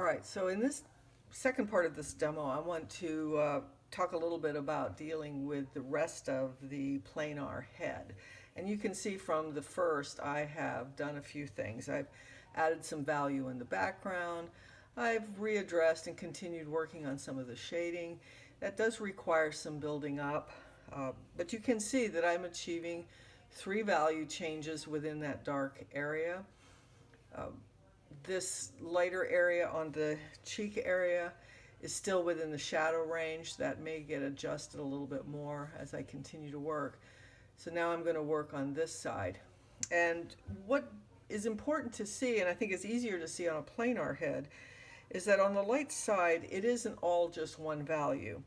right, so in this second part of this demo, I want to talk a little bit about dealing with the rest of the planar head. And you can see from the first, I have done a few things. I've added some value in the background. I've readdressed and continued working on some of the shading. That does require some building up, but you can see that I'm achieving 3 value changes within that dark area. This lighter area on the cheek area is still within the shadow range. That may get adjusted a little bit more as I continue to work. So now I'm going to work on this side. And what is important to see, and I think it's easier to see on a planar head, is that on the light side, it isn't all just one value.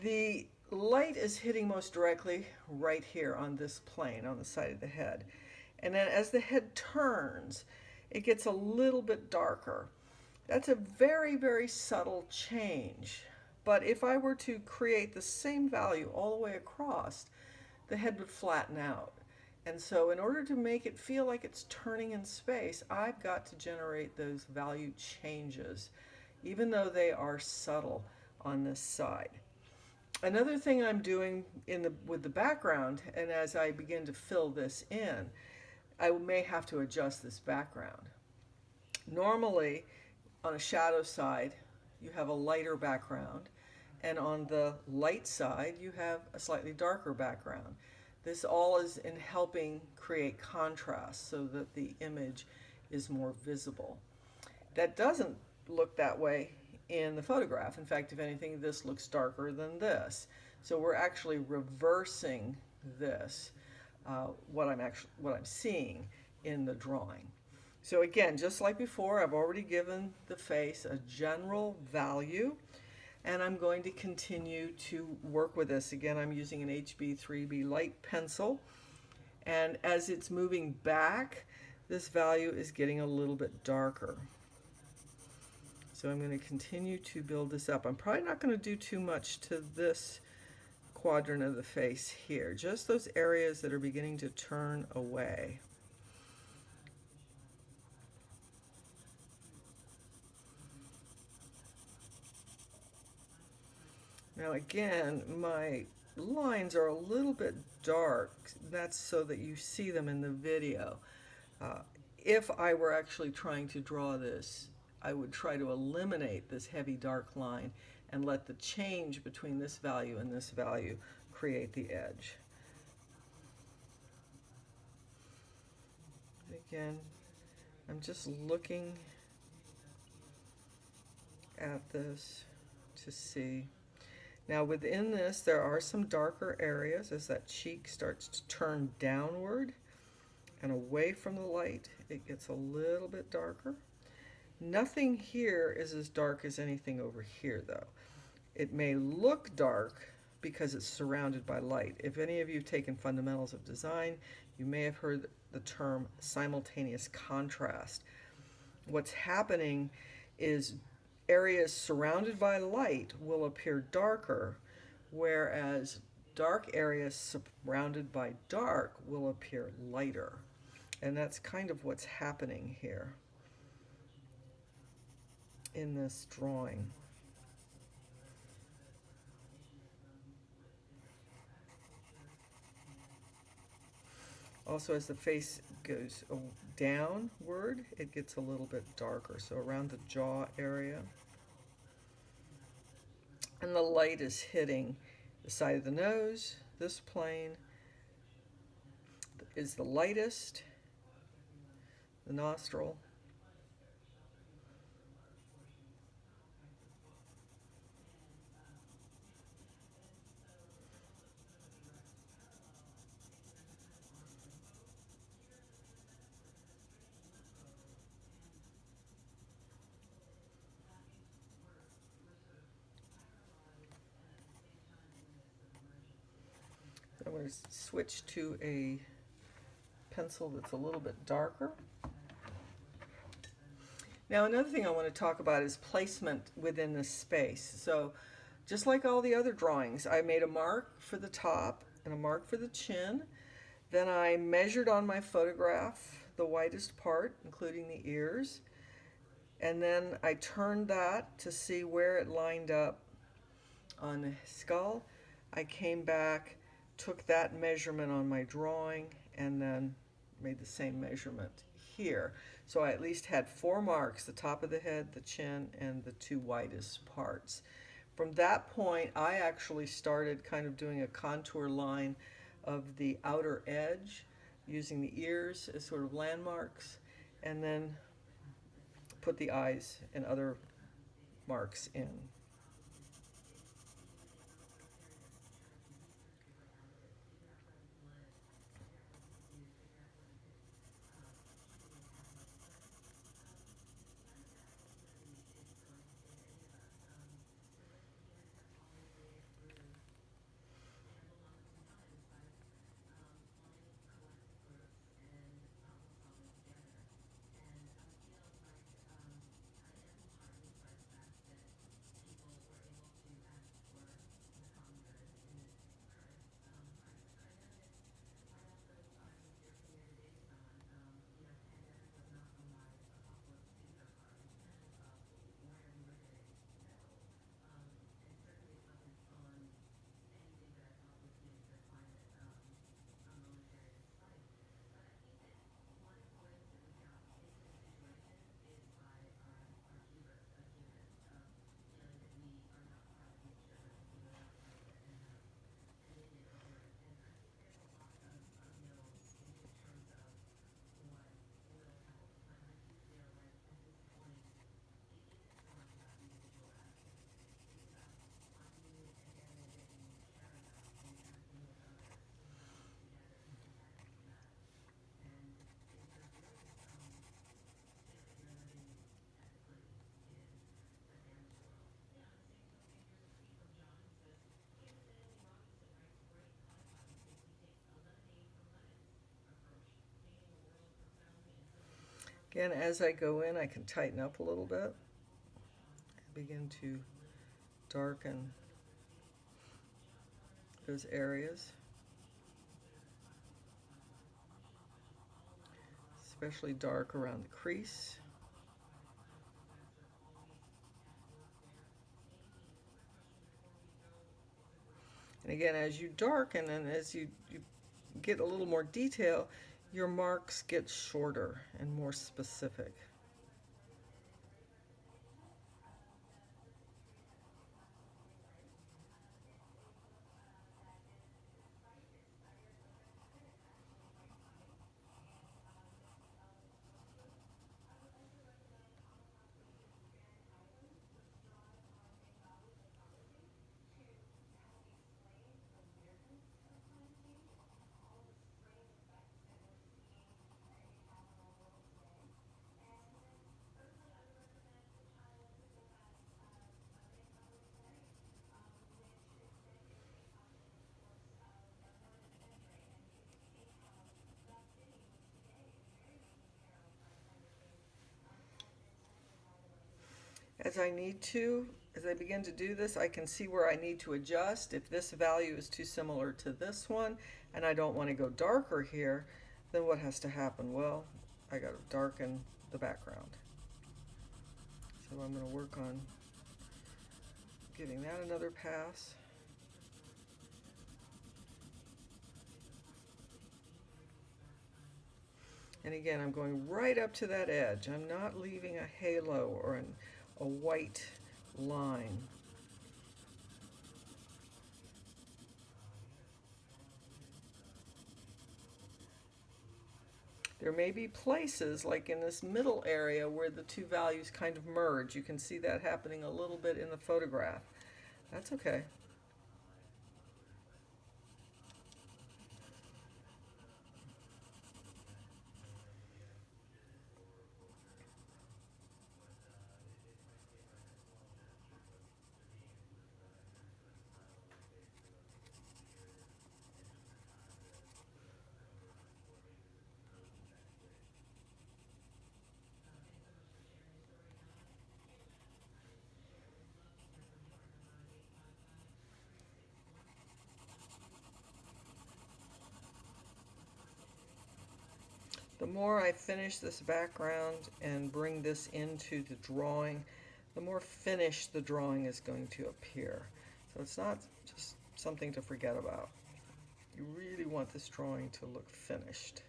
The light is hitting most directly right here on this plane, on the side of the head. And then as the head turns, it gets a little bit darker. That's a very, very subtle change. But if I were to create the same value all the way across, the head would flatten out. And so in order to make it feel like it's turning in space, I've got to generate those value changes, even though they are subtle on this side. Another thing I'm doing with the background, and as I begin to fill this in, I may have to adjust this background. Normally, on a shadow side, you have a lighter background, and on the light side, you have a slightly darker background. This all is in helping create contrast so that the image is more visible. That doesn't look that way in the photograph. In fact, if anything, this looks darker than this. So we're actually reversing this, what I'm seeing in the drawing. So again, just like before, I've already given the face a general value, and I'm going to continue to work with this. Again, I'm using an HB3B light pencil, and as it's moving back, this value is getting a little bit darker. So I'm going to continue to build this up. I'm probably not going to do too much to this quadrant of the face here, just those areas that are beginning to turn away. Now again, my lines are a little bit dark. That's so that you see them in the video. If I were actually trying to draw this, I would try to eliminate this heavy dark line and let the change between this value and this value create the edge. Again, I'm just looking at this to see. Now within this, there are some darker areas as that cheek starts to turn downward and away from the light. It gets a little bit darker. Nothing here is as dark as anything over here though. It may look dark because it's surrounded by light. If any of you have taken fundamentals of design, you may have heard the term simultaneous contrast. What's happening is areas surrounded by light will appear darker, whereas dark areas surrounded by dark will appear lighter. And that's kind of what's happening here in this drawing. Also, as the face goes downward, it gets a little bit darker, so around the jaw area. And the light is hitting the side of the nose. This plane is the lightest, the nostril, I'm going to switch to a pencil that's a little bit darker. Now another thing I want to talk about is placement within this space. So just like all the other drawings, I made a mark for the top and a mark for the chin. Then I measured on my photograph the widest part, including the ears. And then I turned that to see where it lined up on the skull. I came back, took that measurement on my drawing, and then made the same measurement here. So I at least had 4 marks, the top of the head, the chin, and the 2 widest parts. From that point, I actually started kind of doing a contour line of the outer edge, using the ears as sort of landmarks, and then put the eyes and other marks in. Again, as I go in, I can tighten up a little bit, begin to darken those areas, especially dark around the crease. And again, as you darken and as you get a little more detail, your marks get shorter and more specific. As I need to, as I begin to do this, I can see where I need to adjust. If this value is too similar to this one and I don't want to go darker here, then what has to happen? Well, I got to darken the background. So I'm going to work on giving that another pass. And again, I'm going right up to that edge. I'm not leaving a halo or a white line. There may be places, like in this middle area, where the two values kind of merge. You can see that happening a little bit in the photograph. That's okay. The more I finish this background and bring this into the drawing, the more finished the drawing is going to appear. So it's not just something to forget about. You really want this drawing to look finished.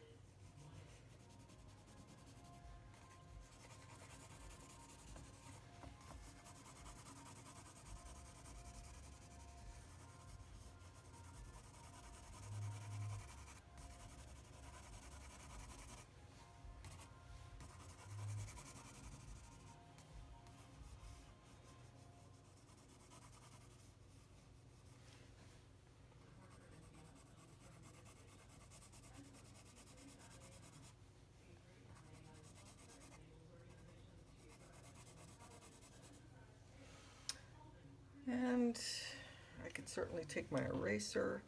And I could certainly take my eraser,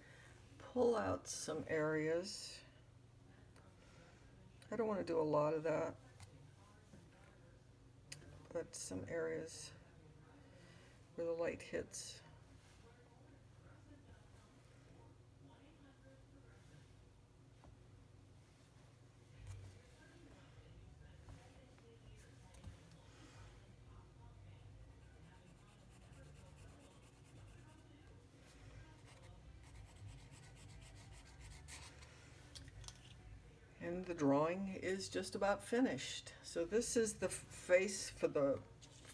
pull out some areas. I don't want to do a lot of that, but some areas where the light hits. And the drawing is just about finished. So this is the face for the